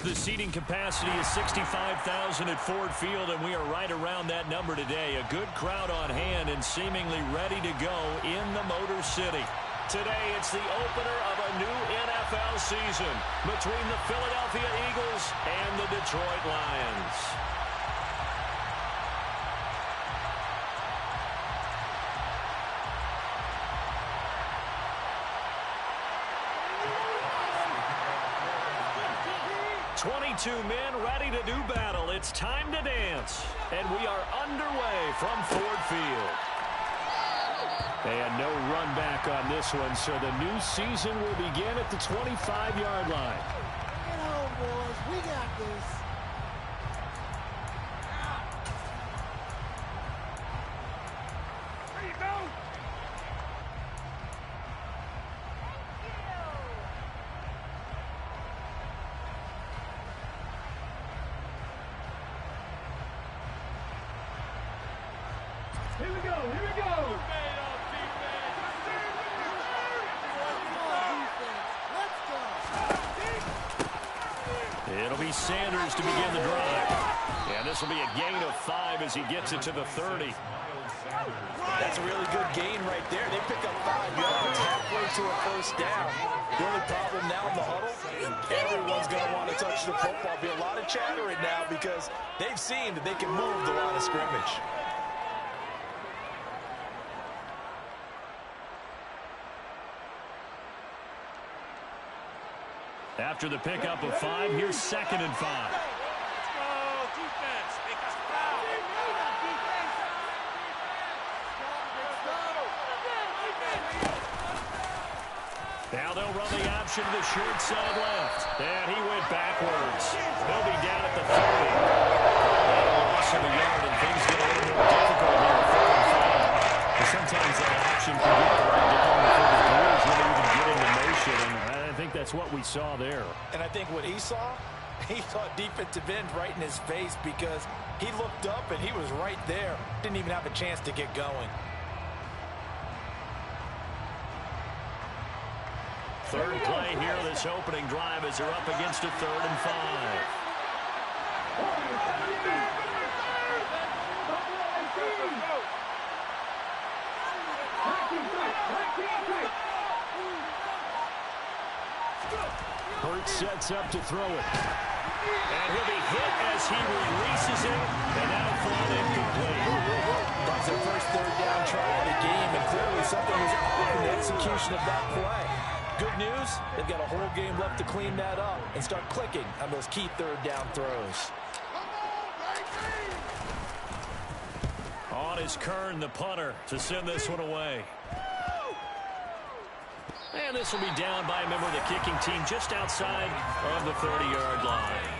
The seating capacity is 65,000 at Ford Field, and we are right around that number today. A good crowd on hand and seemingly ready to go in the Motor City. Today, it's the opener of a new NFL season between the Philadelphia Eagles and the Detroit Lions. Two men ready to do battle. It's time to dance. And we are underway from Ford Field. And no run back on this one, so the new season will begin at the 25-yard line. Get home, boys. We got this. There you go. Here we go, here we go! It'll be Sanders to begin the drive. And this will be a gain of 5 as he gets it to the 30. That's a really good gain right there. They pick up 5 yards halfway to a first down. The only problem now in the huddle, everyone's going to want to touch the football. Be a lot of chattering now because they've seen that they can move the line of scrimmage. After the pickup of 5, here's 2nd and 5. Let's go, defense. Make us proud. Now they'll run the option to the short side left. And he went backwards. He'll be down at the 30. Loss of a yard, and things get a little more difficult here. 4th and 5. But sometimes that option can get right down before the Brewers really even get into motion. And I think that's what we saw there. And I think what he saw, he saw defensive end right in his face because he looked up and he was right there. Didn't even have a chance to get going. Third play here, this opening drive as they're up against a 3rd and 5. Hurts sets up to throw it. And he'll be hit as he releases it, and now thrown incomplete. That's their first 3rd down try of the game, and clearly something was off in the execution of that play. Good news, they've got a whole game left to clean that up and start clicking on those key 3rd down throws. On is Kern, the punter, to send this one away. And this will be down by a member of the kicking team just outside of the 30-yard line.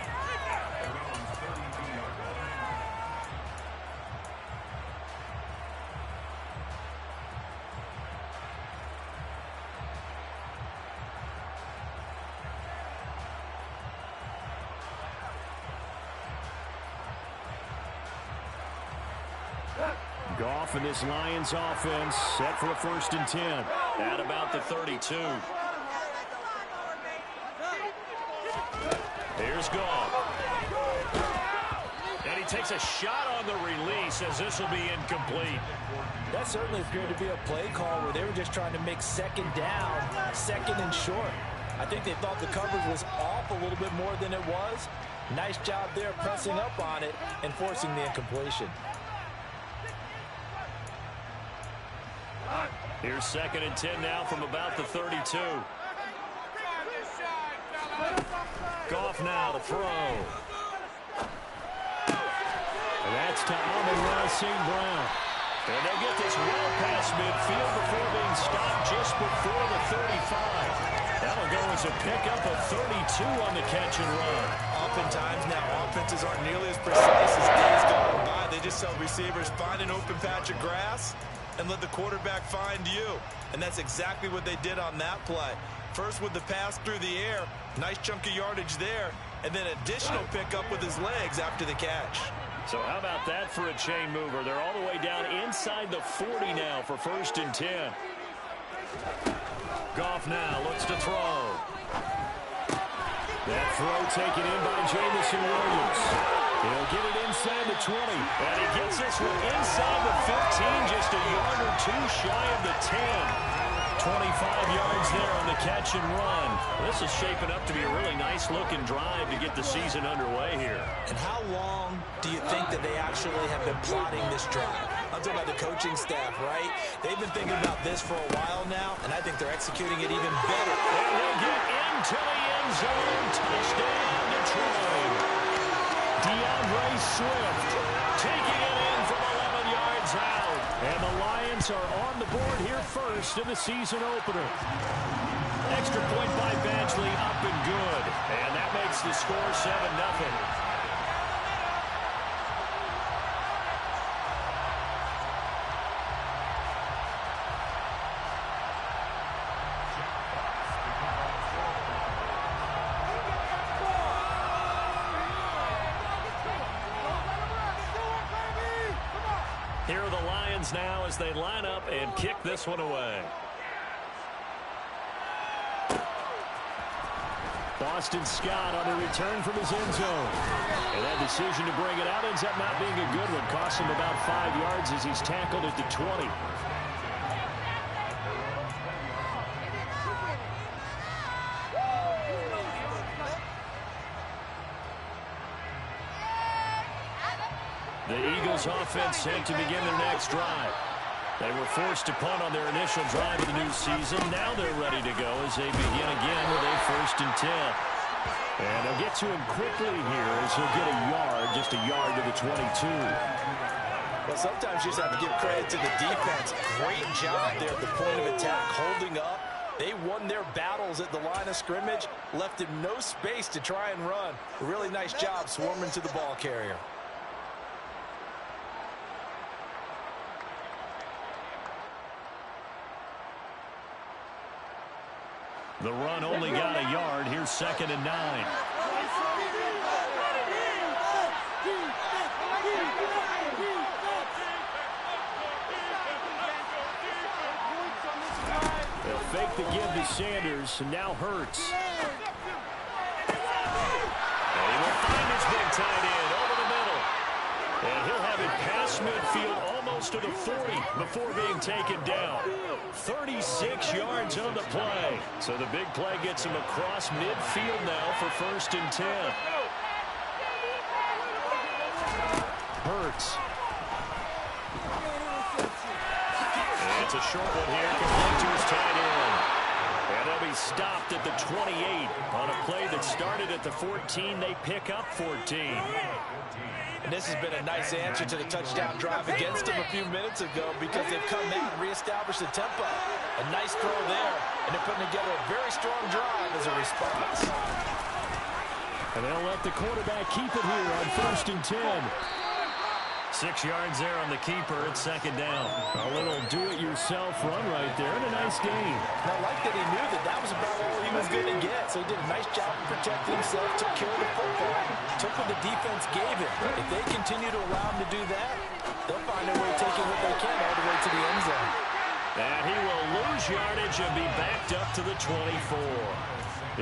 Goff and this Lions offense set for a 1st and 10 at about the 32. Here's Goff. And he takes a shot on the release as this will be incomplete. That certainly appeared to be a play call where they were just trying to make 2nd down, 2nd and short. I think they thought the coverage was off a little bit more than it was. Nice job there pressing up on it and forcing the incompletion. Here's 2nd and 10 now from about the 32. Goff now to throw. And that's to Amon-Ra St. Brown. And they get this well past midfield before being stopped just before the 35. That'll go as a pickup of 32 on the catch and run. Oftentimes now offenses aren't nearly as precise as days gone by. They just tell receivers, find an open patch of grass and let the quarterback find you. And that's exactly what they did on that play. First with the pass through the air, nice chunk of yardage there, and then additional pickup with his legs after the catch. So how about that for a chain mover? They're all the way down inside the 40 now for 1st and 10. Goff now looks to throw. That throw taken in by Jamison Williams. He'll get it inside the 20. And he gets this one inside the 15, just a yard or two shy of the 10. 25 yards there on the catch and run. This is shaping up to be a really nice-looking drive to get the season underway here. And how long do you think that they actually have been plotting this drive? I'm talking about the coaching staff, right? They've been thinking about this for a while now, and I think they're executing it even better. And he'll get into the end zone. Touchdown, Detroit. DeAndre Swift taking it in from 11 yards out. And the Lions are on the board here first in the season opener. Extra point by Badgley, up and good. And that makes the score 7-0. Here are the Lions now as they line up and kick this one away. Boston Scott on a return from his end zone. And that decision to bring it out ends up not being a good one. Costs him about 5 yards as he's tackled at the 20. The Eagles offense set to begin their next drive. They were forced to punt on their initial drive of the new season. Now they're ready to go as they begin again with a 1st and 10. And they'll get to him quickly here as he'll get a yard, just a yard to the 22. Well, sometimes you just have to give credit to the defense. Great job there at the point of attack, holding up. They won their battles at the line of scrimmage, left him no space to try and run. A really nice job swarming to the ball carrier. The run only got a yard. Here's 2nd and 9. They'll fake the give to Sanders, and now Hurts. And he will find his big tight end over the middle. And he'll have it past midfield almost to the 40 before being taken down. 36 yards on the play. So the big play gets him across midfield now for 1st and 10. Hurts. And it's a short one here, complete to his tight end. And they'll be stopped at the 28 on a play that started at the 14. They pick up 14. And this has been a nice answer to the touchdown drive against them a few minutes ago because they've come out and reestablished the tempo. A nice throw there, and they're putting together a very strong drive as a response. And they'll let the quarterback keep it here on 1st and 10. 6 yards there on the keeper. It's 2nd down. A little do-it-yourself run right there, and a nice gain. And I like that he knew that that was about all he was going to get. So he did a nice job of protecting himself, took care of the football, took what the defense gave him. If they continue to allow him to do that, they'll find a way taking what they can all the way to the end zone. And he will lose yardage and be backed up to the 24.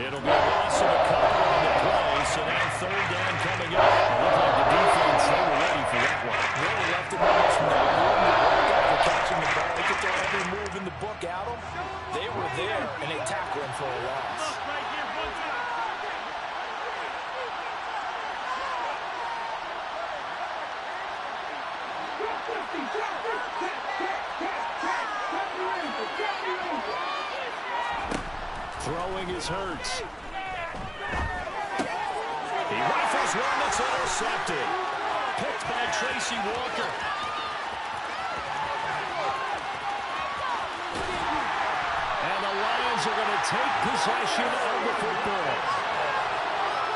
It'll be a loss of a couple on the play, so now 3rd down coming up. It looked like the defense, they were ready for that one. Really left him almost no room to work after catching the ball. They could throw every move in the book at him. They were there, and they tackled him for a loss. Throwing is Hurts. He rifles one that's intercepted. Picked by Tracy Walker. And the Lions are going to take possession of the football.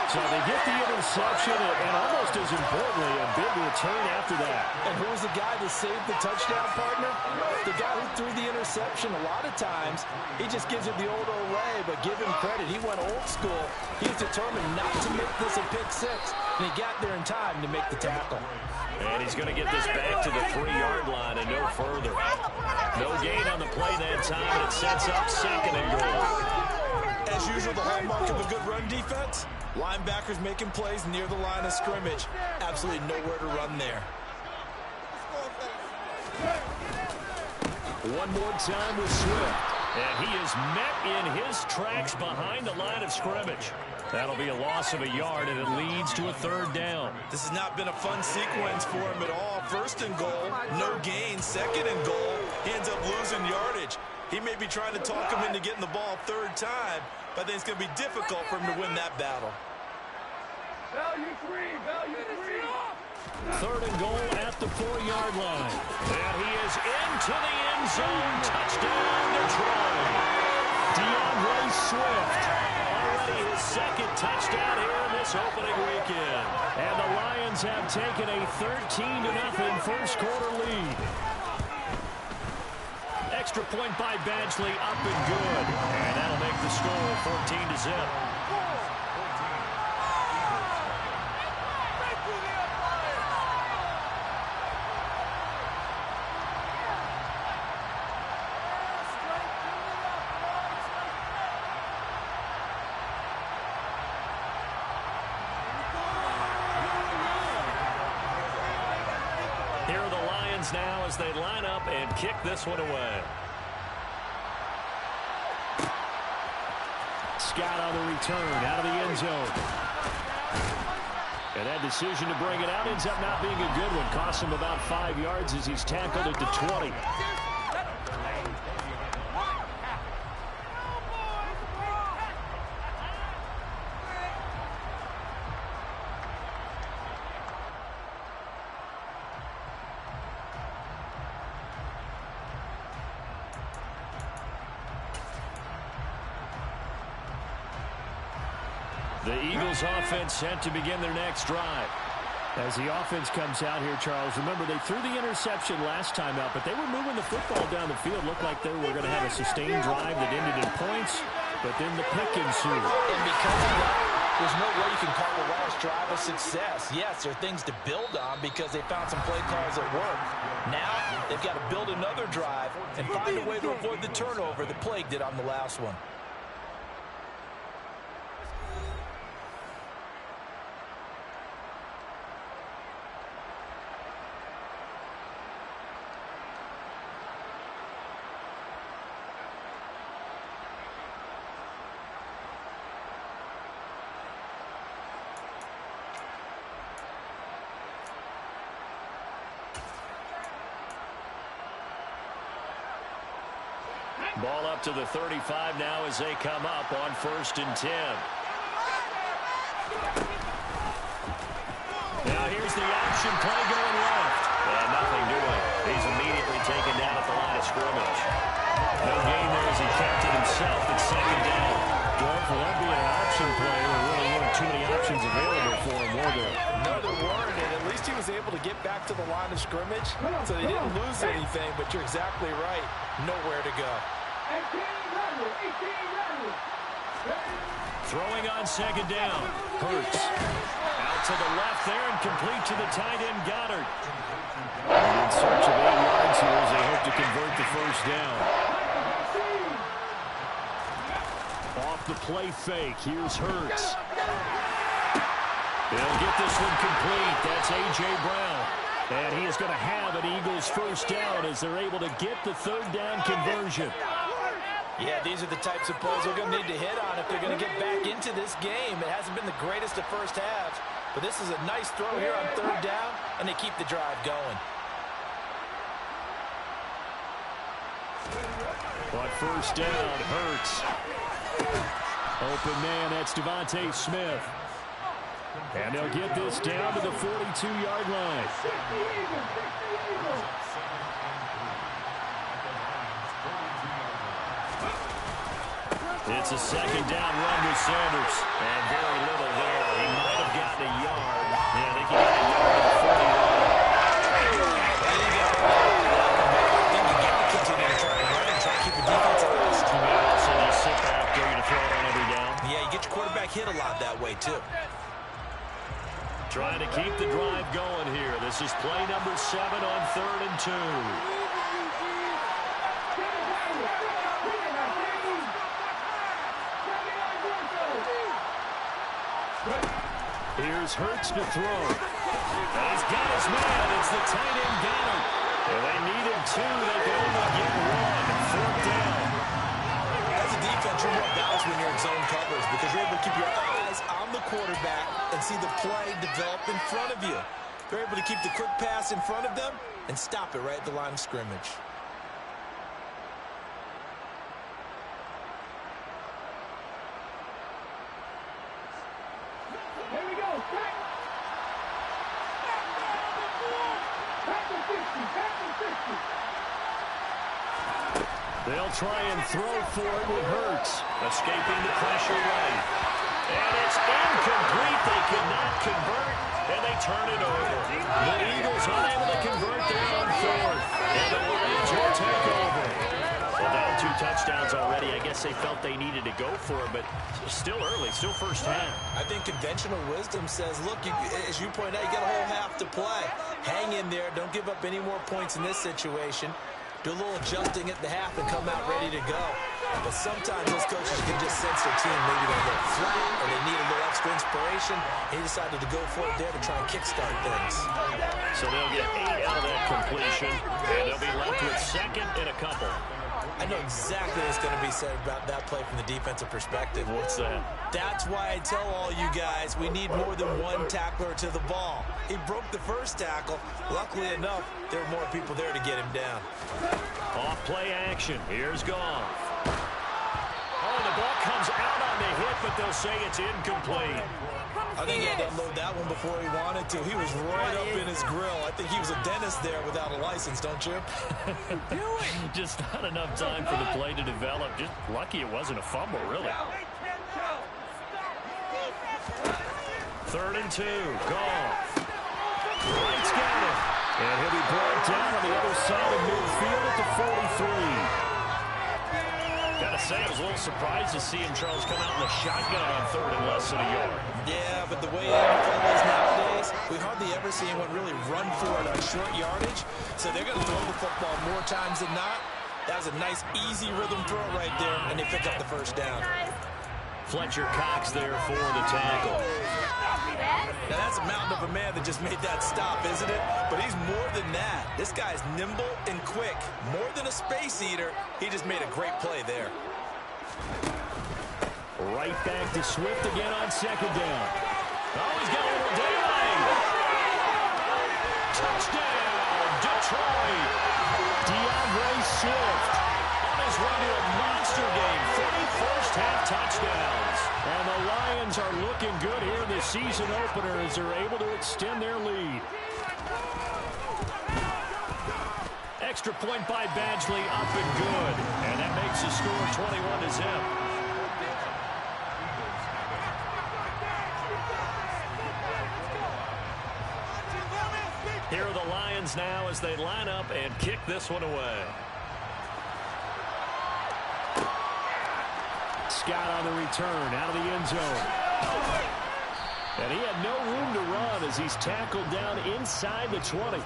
So they get the interception and almost as importantly, a big return after that. And who was the guy that saved the touchdown, partner? The guy who threw the interception. A lot of times, he just gives it the old way, but give him credit. He went old school. He was determined not to make this a pick 6, and he got there in time to make the tackle. And he's going to get this back to the 3-yard line and no further. No gain on the play that time, and it sets up 2nd and goal. And As usual, the hallmark of a good run defense, linebackers making plays near the line of scrimmage. Absolutely nowhere to run there. One more time with Swift. And he is met in his tracks behind the line of scrimmage. That'll be a loss of a yard, and it leads to a third down. This has not been a fun sequence for him at all. First and goal, no gain. Second and goal, he ends up losing yardage. He may be trying to talk him into getting the ball third time, but I think it's going to be difficult for him to win that battle. Value three. Third and goal at the 4-yard line. And he is into the end zone. Touchdown, Detroit. DeAndre Swift. Already his second touchdown here in this opening weekend. And the Lions have taken a 13-0 first quarter lead. Extra point by Badgley, up and good. And that'll make the score 14-0. Here are the Lions now as they line up and kick this one away. Scott on the return out of the end zone. And that decision to bring it out ends up not being a good one. Costs him about 5 yards as he's tackled at the 20. The Eagles offense set to begin their next drive. As the offense comes out here, Charles, remember they threw the interception last time out, but they were moving the football down the field. Looked like they were going to have a sustained drive that ended in points, but then the pick ensued. And because of that, there's no way you can call the last drive a success. Yes, there are things to build on because they found some play calls that work. Now they've got to build another drive and find a way to avoid the turnover that plagued it on the last one. Ball up to the 35 now as they come up on 1st and 10. Now here's the option play going left. And nothing doing. He's immediately taken down at the line of scrimmage. No gain there as he kept it himself at 2nd down. Well, for that being an option play, there really weren't too many options available for him, were there? No, there weren't, and at least he was able to get back to the line of scrimmage, so they didn't lose anything, but you're exactly right. Nowhere to go. Throwing on 2nd down. Hurts. Out to the left there and complete to the tight end Goddard. And in search of 8 yards here as they hope to convert the 1st down. Off the play fake. Here's Hurts. They'll get this one complete. That's A.J. Brown. And he is going to have an Eagles 1st down as they're able to get the 3rd down conversion. Yeah, these are the types of plays they're going to need to hit on if they're going to get back into this game. It hasn't been the greatest of first halves, but this is a nice throw here on 3rd down, and they keep the drive going. On 1st down, Hurts. Open man, that's Devontae Smith. And they'll get this down to the 42-yard line. It's a 2nd down run with Sanders. And very little there. He might have gotten a yard. Yeah, I think he got a yard at the 40-yard line. Then you got to continue to try and run and try to keep the defense honest. You may also just sit back there to throw it on every down. Yeah, you get your quarterback hit a lot that way, too. Trying to keep the drive going here. This is play number 7 on 3rd and 2. Here's Hurts to throw. And he's got his man. It's the tight end Goddard. And they needed two. They could only get one. Fourth down. As a defense, you're more balanced when you're in zone coverage because you're able to keep your eyes on the quarterback and see the play develop in front of you. You're able to keep the quick pass in front of them and stop it right at the line of scrimmage. They'll try and throw for it with Hurts. Escaping the pressure right. And it's incomplete. They could not convert, and they turn it over. The Eagles unable to convert there on fourth. And the Lions will take over. Well, down 2 touchdowns already. I guess they felt they needed to go for it, but still early, still first half. I think conventional wisdom says, look, as you point out, you got a whole half to play. Hang in there. Don't give up any more points in this situation. Do a little adjusting at the half and come out ready to go. But sometimes those coaches can just sense their team. Maybe they're a little flat or they need a little extra inspiration. He decided to go for it there to try and kickstart things. So they'll get 8 out of that completion, and they'll be left with second and a couple. I know exactly what's going to be said about that play from the defensive perspective. What's that? That's why I tell all you guys we need more than one tackler to the ball. He broke the first tackle. Luckily enough, there were more people there to get him down. Off play action. Here's Goff. Oh, the ball comes out on the hit, but they'll say it's incomplete. I think he had to unload that one before he wanted to. He was right up in his grill. I think he was a dentist there without a license, don't you? Just not enough time for the play to develop. Just lucky it wasn't a fumble, really. 3rd and 2. Goff. Wright's got it. And he'll be brought down on the other side of midfield at the 43. Gotta say, I was a little surprised to see him, Charles, come out in the shotgun on 3rd and less than a yard. Yeah, but the way NFL is nowadays, we hardly ever see anyone really run for it on short yardage. So they're going to throw the football more times than not. That was a nice, easy rhythm throw right there, and they pick up the first down. Fletcher Cox there for the tackle. Now, that's a mountain of a man that just made that stop, isn't it? But he's more than that. This guy's nimble and quick. More than a space eater, he just made a great play there. Right back to Swift again on 2nd down. Oh, he's got a little daylight. Touchdown, Detroit. DeAndre Swift on his way to a monster game. 3 first-half touchdowns. And the Lions are looking good here in the season opener as they're able to extend their lead. Extra point by Badgley, up and good. And that makes the score 21-0. Here are the Lions now as they line up and kick this one away. Scott on the return out of the end zone. And he had no room to run as he's tackled down inside the 20.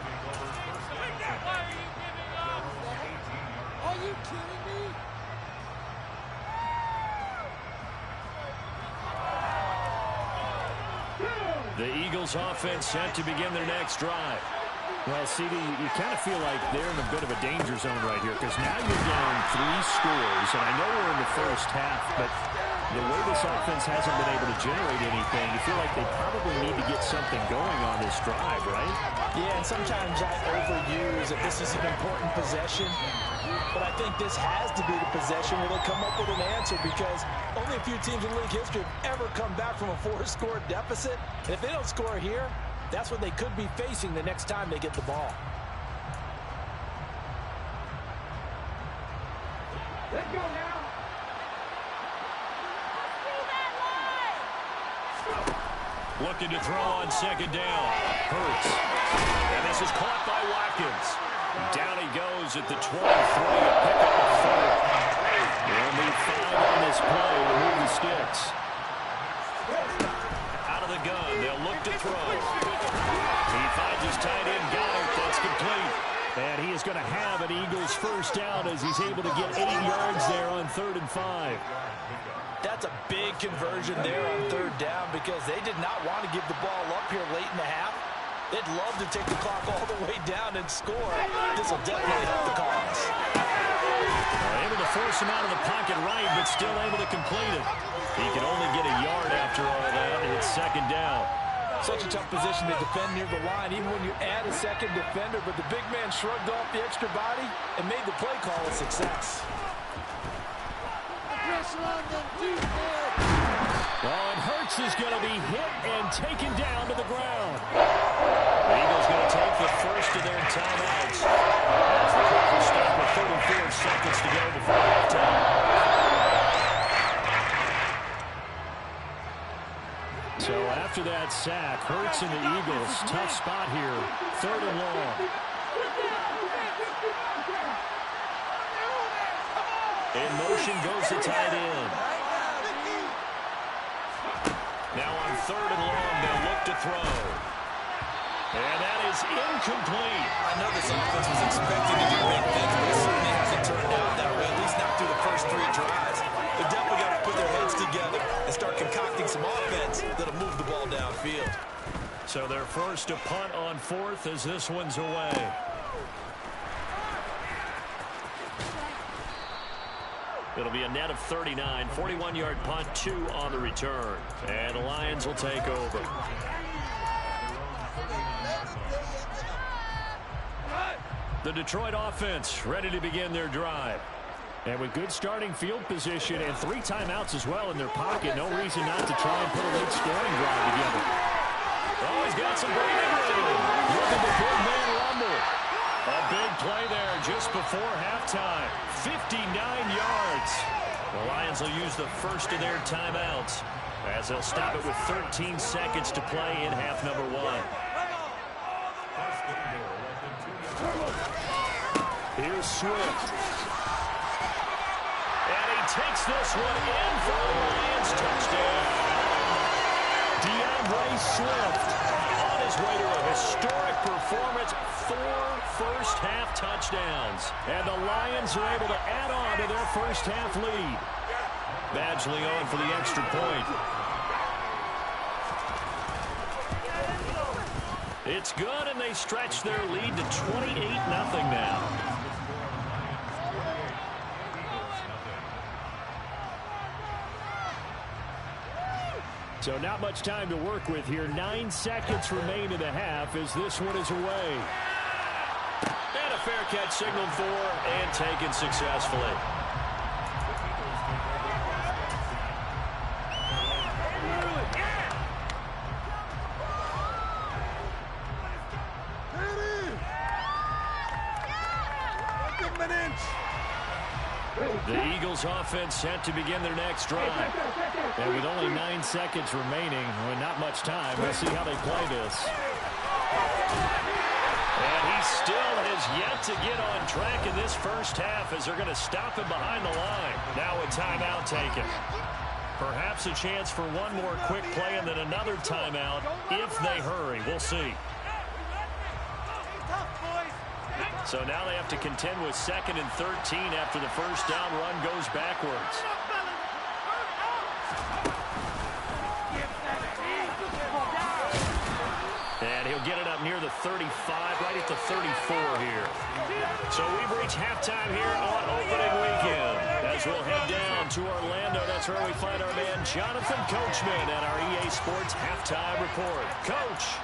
Are you kidding me? The Eagles offense set to begin their next drive. Well, CD, you kind of feel like they're in a bit of a danger zone right here because now you're down 3 scores, and I know we're in the first half, but the way this offense hasn't been able to generate anything, you feel like they probably need to get something going on this drive, right? Yeah, and sometimes I overuse that this is an important possession, but I think this has to be the possession where they come up with an answer because only a few teams in league history have ever come back from a 4-score deficit, and if they don't score here, that's what they could be facing the next time they get the ball. Let's go now. Looking to throw on 2nd down. Hurts. And this is caught by Watkins. Down he goes at the 23 to pick up the 3rd. They'll need 5 on this play to move the sticks. Out of the gun, they'll look to throw. He finds his tight end, Goddard. That's complete. And he is going to have an Eagles first down as he's able to get 8 yards there on 3rd and 5. That's a big conversion there on third down because they did not want to give the ball up here late in the half. They'd love to take the clock all the way down and score. This will definitely help the cause. Able to force him out of the pocket right, but still able to complete it. He can only get a yard after all that, and it's second down. Such a tough position to defend near the line, even when you add a second defender, but the big man shrugged off the extra body and made the play call a success. Oh, and Hurts is going to be hit and taken down to the ground. The Eagles going to take the first of their timeouts. As the clock will stop with 34 seconds to go before halftime. So after that sack, Hurts and the Eagles, tough spot here, third and long. In motion goes the tight end. Now on third and long, they'll look to throw. And that is incomplete. I know this offense was expecting to do big things, but it certainly hasn't turned out that way, at least not through the first 3 drives. They definitely got to put their heads together and start concocting some offense that'll move the ball downfield. So they're forced to punt on fourth as this one's away. It'll be a net of 39, 41-yard punt, 2 on the return. And the Lions will take over. The Detroit offense ready to begin their drive. And with good starting field position and 3 timeouts as well in their pocket, no reason not to try and put a late scoring drive together. Oh, he's got some breathing room. Look at the big man rumble. A big play there just before halftime. 59 yards. The Lions will use the first of their timeouts as they'll stop it with 13 seconds to play in half number 1. Here's Swift. And he takes this one in for a Lions touchdown. DeAndre Swift on his way to a historic performance. 4 first-half touchdowns. And the Lions are able to add on to their first-half lead. Badgley on for the extra point. It's good, and they stretch their lead to 28-0 now. So not much time to work with here. 9 seconds remain in the half as this one is away. And a fair catch signaled for and taken successfully. The Eagles offense set to begin their next drive. And with only 9 seconds remaining, with not much time, we'll see how they play this. And he still has yet to get on track in this first half as they're going to stop him behind the line. Now a timeout taken. Perhaps a chance for one more quick play and then another timeout if they hurry. We'll see. So now they have to contend with 2nd and 13 after the first down run goes backwards. And he'll get it up near the 35, right at the 34 here. So we've reached halftime here on opening weekend. As we'll head down to Orlando, that's where we find our man Jonathan Coachman at our EA Sports Halftime Report. Coach.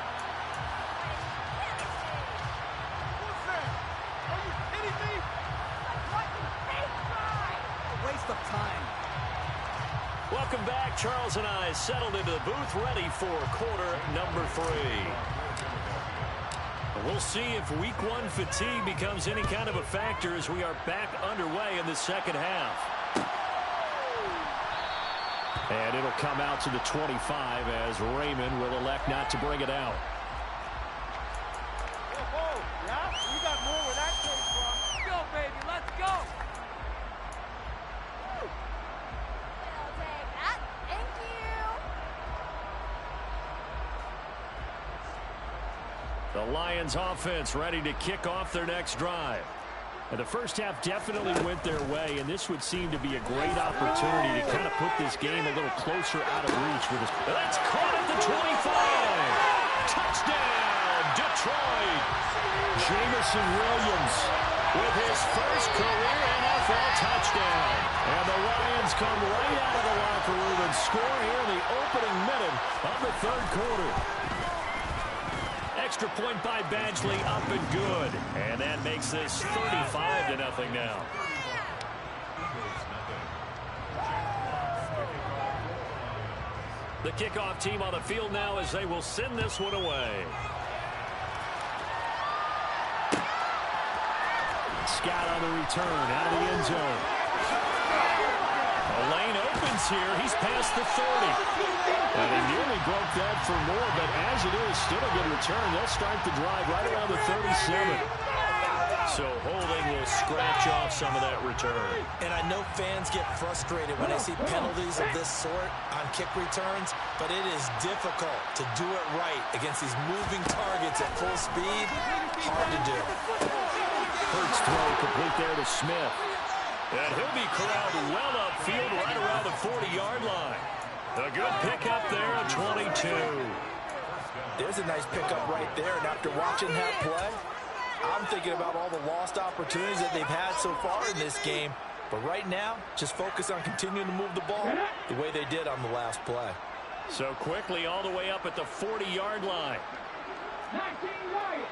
Welcome back. Charles and I settled into the booth ready for quarter number 3. We'll see if week 1 fatigue becomes any kind of a factor as we are back underway in the second half. And it'll come out to the 25 as Raymond will elect not to bring it out. Yeah, you got more where that came from. Let's go, baby. Let's go. The Lions offense ready to kick off their next drive. And the first half definitely went their way, and this would seem to be a great opportunity to kind of put this game a little closer out of reach. With this. That's caught at the 25. Touchdown, Detroit. Jameson Williams With his first career NFL touchdown. And the Lions come right out of the locker room and score here in the opening minute of the third quarter. Extra point by Badgley, up and good. And that makes this 35-0 now. The kickoff team on the field now as they will send this one away. Scott on the return, out of the end zone. A lane opens here. He's past the 30. And he nearly broke that for more, but as it is, still a good return. They'll start the drive right around the 37. So holding will scratch off some of that return. And I know fans get frustrated when they see penalties of this sort on kick returns, but it is difficult to do it right against these moving targets at full speed. Hard to do. Hurts throw complete there to Smith. And he'll be corralled well upfield right around the 40-yard line. A good pickup there at 22. There's a nice pickup right there. And after watching that play, I'm thinking about all the lost opportunities that they've had so far in this game. But right now, just focus on continuing to move the ball the way they did on the last play. So quickly all the way up at the 40-yard line. 19 right.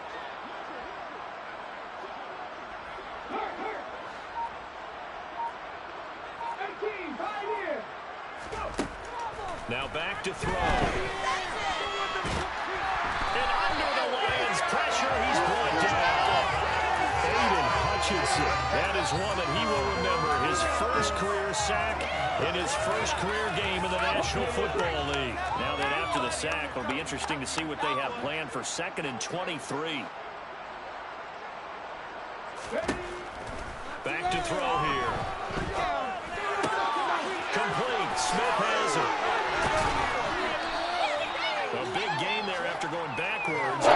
Now back to throw. And under the Lions' pressure, he's brought down. Aiden Hutchinson. That is one that he will remember. His first career sack in his first career game in the National Football League. Now that after the sack, it'll be interesting to see what they have planned for 2nd and 23. Back to throw here. Complete. Smith has it. A big gain there after going backwards. It's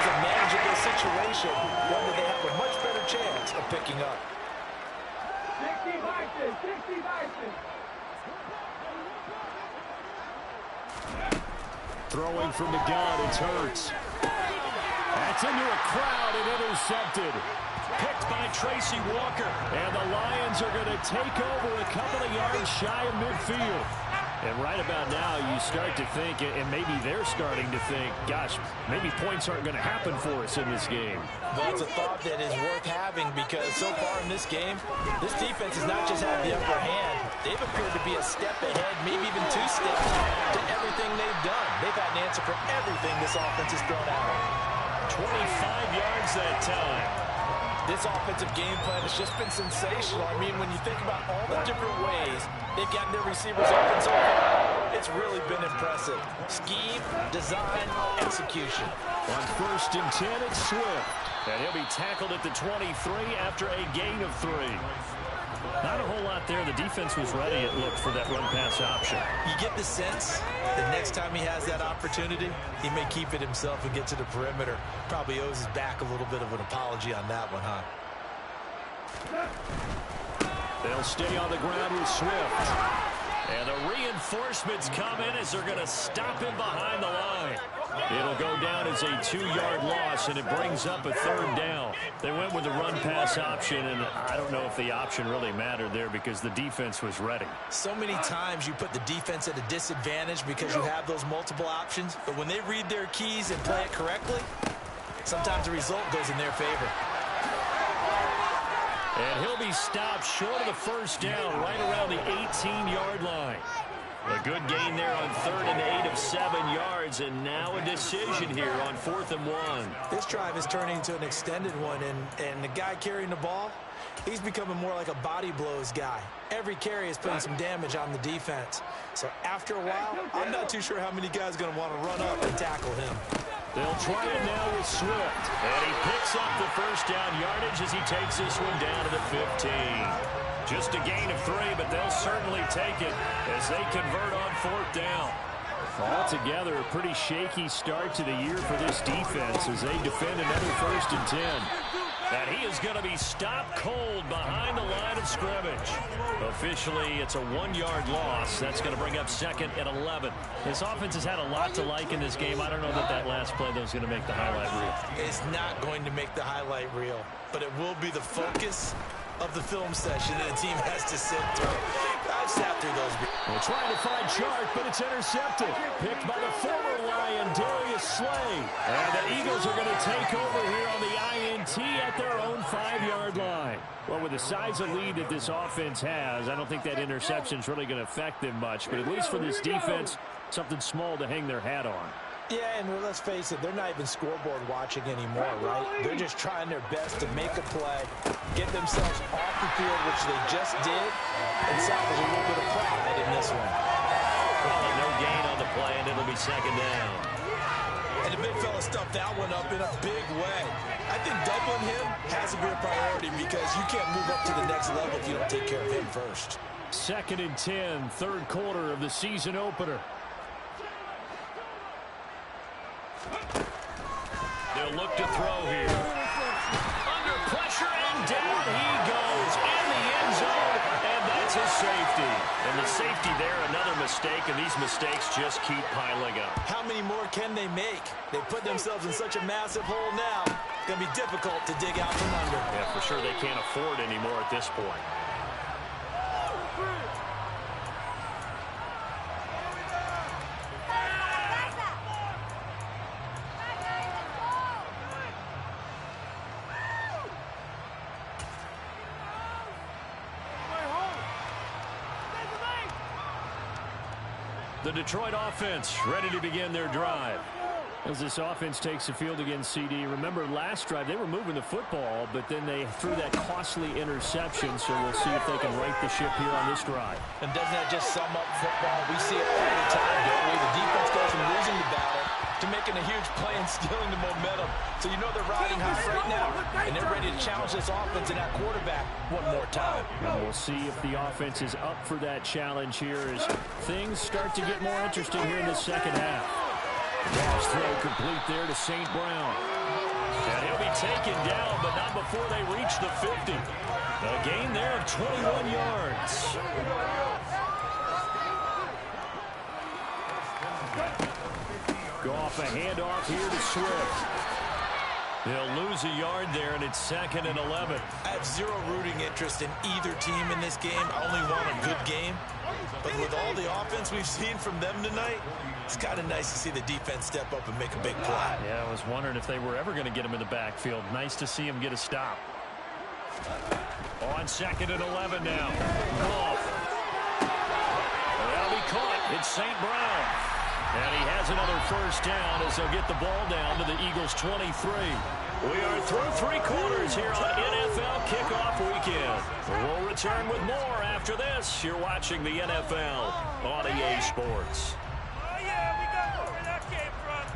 a manageable situation, one that they have a much better chance of picking up. 60 boxes, 60 boxes. Throwing from the gun, it's Hurts. That's into a crowd and intercepted. Picked by Tracy Walker. And the Lions are going to take over a couple of yards shy of midfield. And right about now, you start to think, and maybe they're starting to think, gosh, maybe points aren't going to happen for us in this game. Well, it's a thought that is worth having because so far in this game, this defense has not just had the upper hand. They've appeared to be a step ahead, maybe even 2 steps to everything they've done. They've had an answer for everything this offense has thrown at them. 25 yards that time. This offensive game plan has just been sensational. I mean, when you think about all the different ways they've gotten their receivers open so far, it's really been impressive. Scheme, design, execution. On 1st and 10, it's Swift. And he'll be tackled at the 23 after a gain of 3. Not a whole lot there. The defense was ready, it looked, for that run-pass option. You get the sense that next time he has that opportunity, he may keep it himself and get to the perimeter. Probably owes his back a little bit of an apology on that one, huh? They'll stay on the ground with Swift. And the reinforcements come in as they're going to him behind the line. It'll go down as a 2-yard loss, and it brings up a 3rd down. They went with the run-pass option, and I don't know if the option really mattered there because the defense was ready. So many times you put the defense at a disadvantage because you have those multiple options, but when they read their keys and play it correctly, sometimes the result goes in their favor. And he'll be stopped short of the 1st down right around the 18-yard line. A good gain there on 3rd and 8 of 7 yards, and now a decision here on 4th and 1. This drive is turning into an extended one, and the guy carrying the ball, he's becoming more like a body blows guy. Every carry is putting some damage on the defense. So after a while, I'm not too sure how many guys are going to want to run up and tackle him. They'll try it now with Swift. And he picks up the 1st down yardage as he takes this one down to the 15. Just a gain of 3, but they'll certainly take it as they convert on 4th down. Altogether, a pretty shaky start to the year for this defense as they defend another 1st and 10. And he is going to be stopped cold behind the line of scrimmage. Officially, it's a 1-yard loss. That's going to bring up 2nd and 11. This offense has had a lot to like in this game. I don't know that last play, though, is going to make the highlight reel. It's not going to make the highlight reel, but it will be the focus of the film session that the team has to sit through. I've sat through those. They're trying to find Chark, but it's intercepted. Picked by the former Lion, Darius Slay. And the Eagles are going to take over here on the INT at their own 5-yard line. Well, with the size of lead that this offense has, I don't think that interception is really going to affect them much. But at least for this defense, something small to hang their hat on. Yeah, and let's face it, they're not even scoreboard watching anymore, right? They're just trying their best to make a play, get themselves off the field, which they just did, and salvage a little bit of pride in this one. Well, no gain on the play, and it'll be 2nd down. And the big fella stuffed that one up in a big way. I think doubling him has to be a priority because you can't move up to the next level if you don't take care of him first. 2nd and 10, 3rd quarter of the season opener. They'll look to throw here. Under pressure, and down he goes in the end zone, and that's a safety. And the safety there, another mistake, and these mistakes just keep piling up. How many more can they make? They put themselves in such a massive hole now. It's going to be difficult to dig out from under. Yeah, for sure they can't afford anymore at this point. The Detroit offense ready to begin their drive. As this offense takes the field against CD, remember last drive they were moving the football, but then they threw that costly interception, so we'll see if they can right the ship here on this drive. And doesn't that just sum up football? We see it all the time, don't we? The defense goes from losing the battle to making a huge play and stealing the momentum. So you know they're riding high right now, and they're ready to challenge this offense and that quarterback one more time. And we'll see if the offense is up for that challenge here as things start to get more interesting here in the 2nd half. Pass throw complete there to St. Brown. And he'll be taken down, but not before they reach the 50. A gain there of 21 yards. Goff a handoff here to Swift. They'll lose a yard there, and it's 2nd and 11. I have zero rooting interest in either team in this game. I only want a good game. But with all the offense we've seen from them tonight, it's kind of nice to see the defense step up and make a big play. Yeah, I was wondering if they were ever going to get him in the backfield. Nice to see him get a stop. On 2nd and 11 now. Goff. That'll be caught. It's St. Brown. And he has another 1st down as they'll get the ball down to the Eagles' 23. We are through 3 quarters here on NFL Kickoff Weekend. We'll return with more after this. You're watching the NFL on EA Sports. Oh, yeah, we got more where that came from.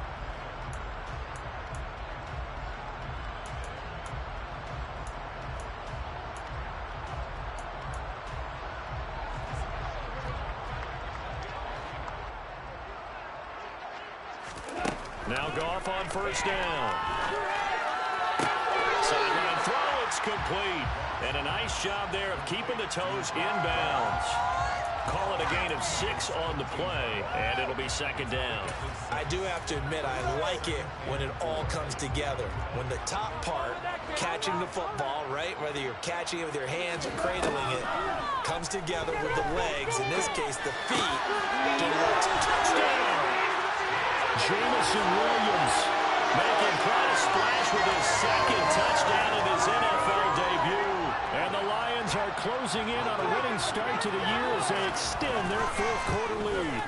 Now Goff on 1st down. Sideline throw, it's complete. And a nice job there of keeping the toes inbounds. Call it a gain of 6 on the play, and it'll be 2nd down. I do have to admit, I like it when it all comes together. When the top part, catching the football, right, whether you're catching it with your hands or cradling it, comes together with the legs, in this case the feet, touchdown. Jameson Williams Making quite a splash with his 2nd touchdown of his NFL debut. And the Lions are closing in on a winning start to the year as they extend their 4th quarter lead.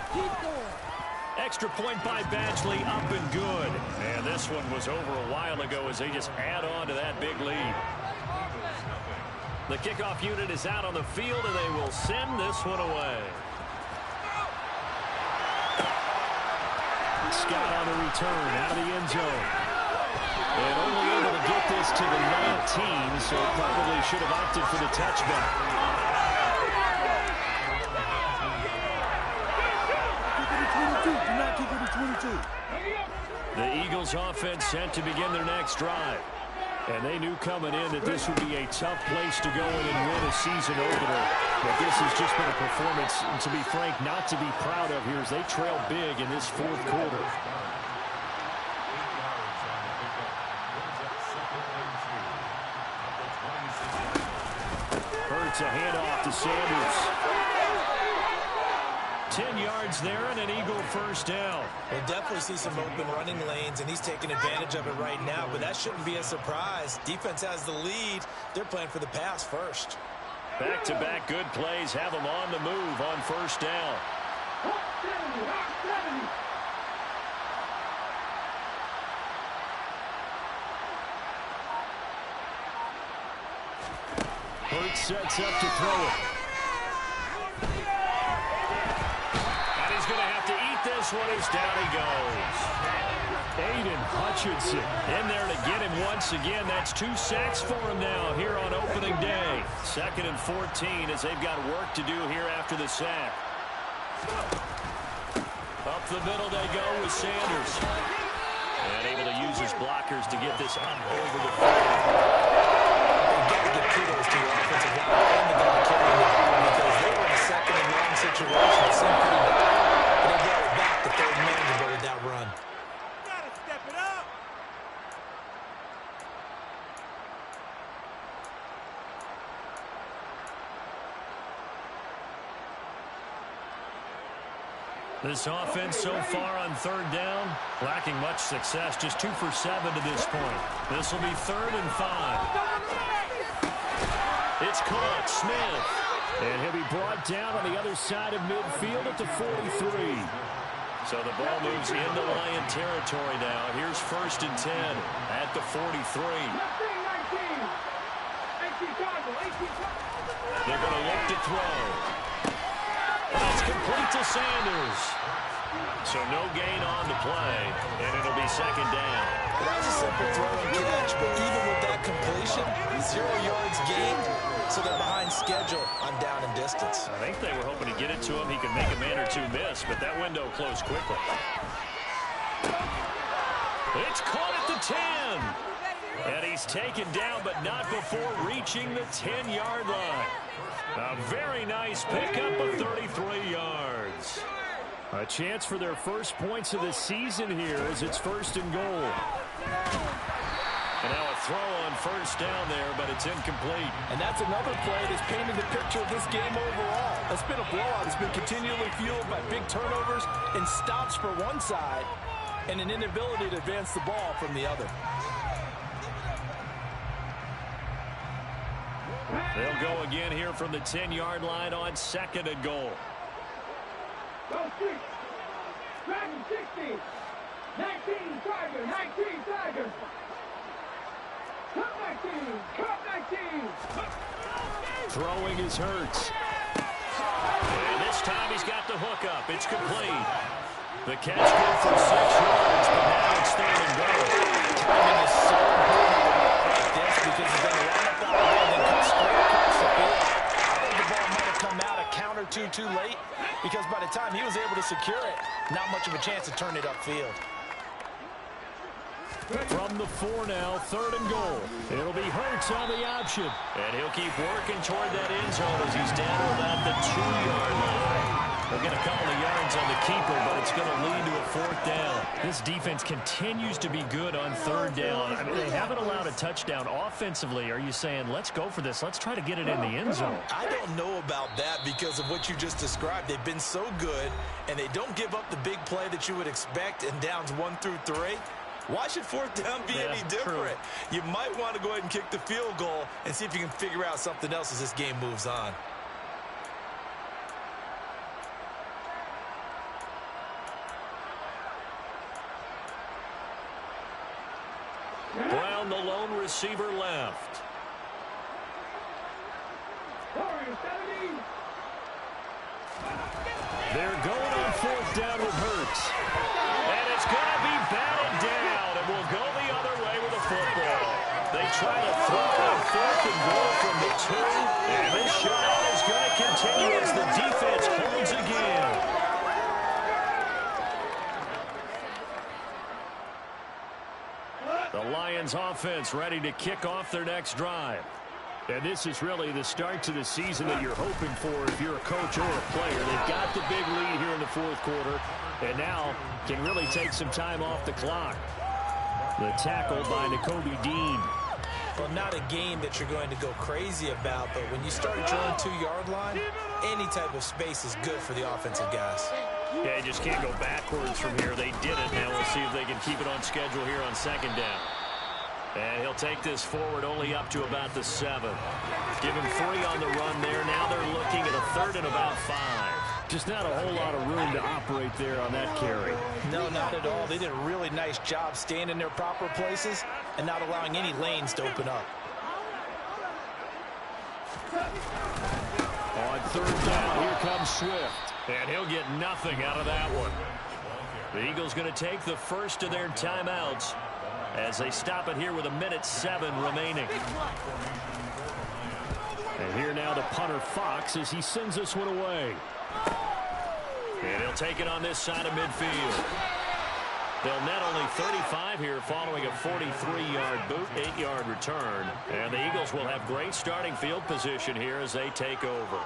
Extra point by Badgley, up and good. And this one was over a while ago as they just add on to that big lead. The kickoff unit is out on the field, and they will send this one away. Scott on the return out of the end zone. And only able to get this to the 19, so probably should have opted for the touchback. The Eagles offense set to begin their next drive. And they knew coming in that this would be a tough place to go in and win a season opener. But this has just been a performance, and to be frank, not to be proud of here as they trail big in this fourth quarter. Hurts a handoff to Sanders. 10 yards there and an Eagle first down. We'll definitely see some open running lanes, and he's taking advantage of it right now, but that shouldn't be a surprise. Defense has the lead. They're playing for the pass first. Back-to-back good plays have them on the move on first down. Hurts sets up to throw it. And he's going to have to eat this one as down he goes. Aiden Hutchinson in there to get him once again. That's 2 sacks for him now here on opening day. 2nd and 14 as they've got work to do here after the sack. Up the middle they go with Sanders. And able to use his blockers to get this up over the field. You've got to give kudos to your offensive line and the guy carrying the ball because they were in a 2nd and long situation. It seemed pretty dire, but they brought it back to 3rd man to go with that run. Gotta step it up. This offense so far on 3rd down, lacking much success. Just 2 for 7 to this point. This will be 3rd and 5. It's caught. Smith. And he'll be brought down on the other side of midfield at the 43. So the ball moves into Lion territory now. Here's 1st and 10 at the 43. They're going to look to throw. That's complete to Sanders. So no gain on the play, and it'll be 2nd down. That was a simple throw and catch, but even with that completion, 0 yards gained, so they're behind schedule on down and distance. I think they were hoping to get it to him. He could make a man or 2 miss, but that window closed quickly. It's caught at the 10. And he's taken down, but not before reaching the 10-yard line. A very nice pickup of 33 yards. A chance for their first points of the season here as it's 1st and goal. And now a throw on 1st down there, but it's incomplete. And that's another play that's painted the picture of this game overall. It's been a blowout. It's been continually fueled by big turnovers and stops for one side and an inability to advance the ball from the other. They'll go again here from the 10-yard line on 2nd and goal. Go 6. Dragon 60. 19 Tiger. 19 Tiger. Cut 19. Cut 19. Throwing is Hurts. And this time he's got the hook up. It's complete. The catch good for 6 yards, but now it's 3rd and goal. Timing is so important like this because he's going to line up that ball and then cut straight across the field. I think the ball might have come out a count or 2 too late because by the time he was able to secure it, not much of a chance to turn it upfield. From the 4 now, 3rd and goal. It'll be Hurts on the option. And he'll keep working toward that end zone as he's down to about the 2-yard line. They'll get a couple of yards on the keeper, but it's going to lead to a 4th down. This defense continues to be good on 3rd down. I mean, they haven't allowed a touchdown offensively. Are you saying, let's go for this? Let's try to get it in the end zone. I don't know about that because of what you just described. They've been so good, and they don't give up the big play that you would expect in downs 1 through 3. Why should 4th down be any different? True. You might want to go ahead and kick the field goal and see if you can figure out something else as this game moves on. Brown, the lone receiver, left. They're going on 4th down with Hurts. And it's going to be batted down, and we'll go the other way with the football. They try to throw on 4th and goal from the 2, and this shutout is going to continue as the defense holds again. The Lions offense ready to kick off their next drive. And this is really the start to the season that you're hoping for if you're a coach or a player. They've got the big lead here in the fourth quarter, and now can really take some time off the clock. The tackle by Nakobe Dean. Well, not a game that you're going to go crazy about, but when you start at your own 2-yard line, any type of space is good for the offensive guys. Yeah, you just can't go backwards from here. They did it. Now we'll see if they can keep it on schedule here on second down. And he'll take this forward only up to about the 7. Give him 3 on the run there. Now they're looking at a 3rd and about 5. Just not a whole lot of room to operate there on that carry. No, not at all. They did a really nice job staying in their proper places and not allowing any lanes to open up. On 3rd down, here comes Swift. And he'll get nothing out of that one. The Eagles going to take the first of their timeouts as they stop it here with 1:07 remaining. And here now the punter Fox as he sends this one away. And he'll take it on this side of midfield. They'll net only 35 here following a 43-yard boot, 8-yard return. And the Eagles will have great starting field position here as they take over.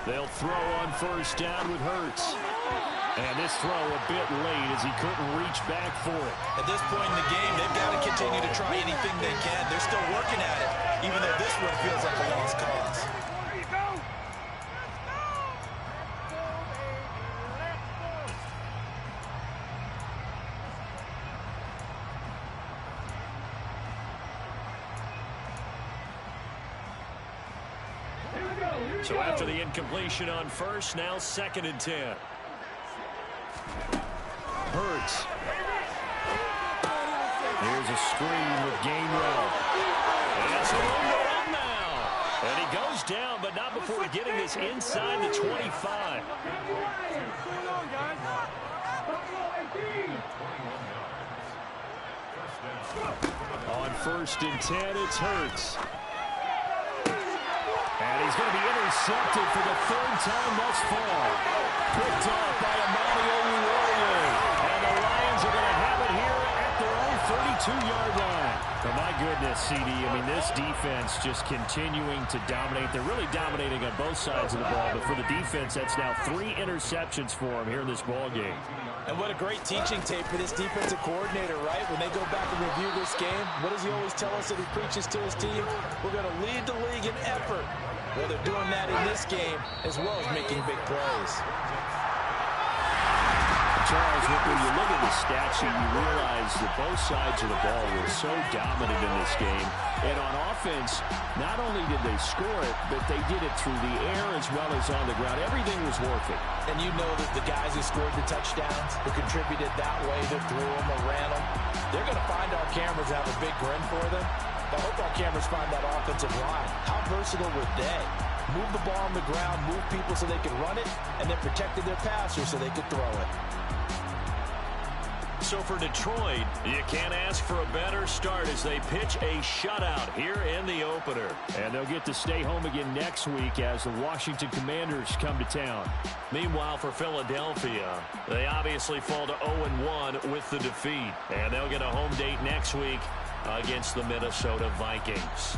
They'll throw on 1st down with Hurts. And this throw a bit late as he couldn't reach back for it. At this point in the game, they've got to continue to try anything they can. They're still working at it, even though this one feels like a lost cause. So after the incompletion on 1st, now 2nd and 10. Hurts. Here's a screen with Gainwell. And it's a room to run now. And he goes down, but not before getting this inside the 25. On 1st and 10, it's Hurts. And he's going to be intercepted for the 3rd time thus far. Picked off by Amani Oruwariye. And the Lions are going to have it here at their own 32-yard line. Oh, my goodness, CD. I mean, this defense just continuing to dominate. They're really dominating on both sides of the ball. But for the defense, that's now 3 interceptions for them here in this ball game. And what a great teaching tape for this defensive coordinator, right? When they go back and review this game, what does he always tell us that he preaches to his team? We're going to lead the league in effort. Well, they're doing that in this game as well as making big plays. Charles, when you look at the stat sheet, you realize that both sides of the ball were so dominant in this game. And on offense, not only did they score it, but they did it through the air as well as on the ground. Everything was working. And you know that the guys who scored the touchdowns, who contributed that way, that threw them or ran them, they're going to find our cameras have a big grin for them. I hope our cameras find that offensive line. How versatile were they? Move the ball on the ground, move people so they could run it, and then protected their passers so they could throw it. So for Detroit, you can't ask for a better start as they pitch a shutout here in the opener. And they'll get to stay home again next week as the Washington Commanders come to town. Meanwhile, for Philadelphia, they obviously fall to 0-1 with the defeat. And they'll get a home date next week against the Minnesota Vikings.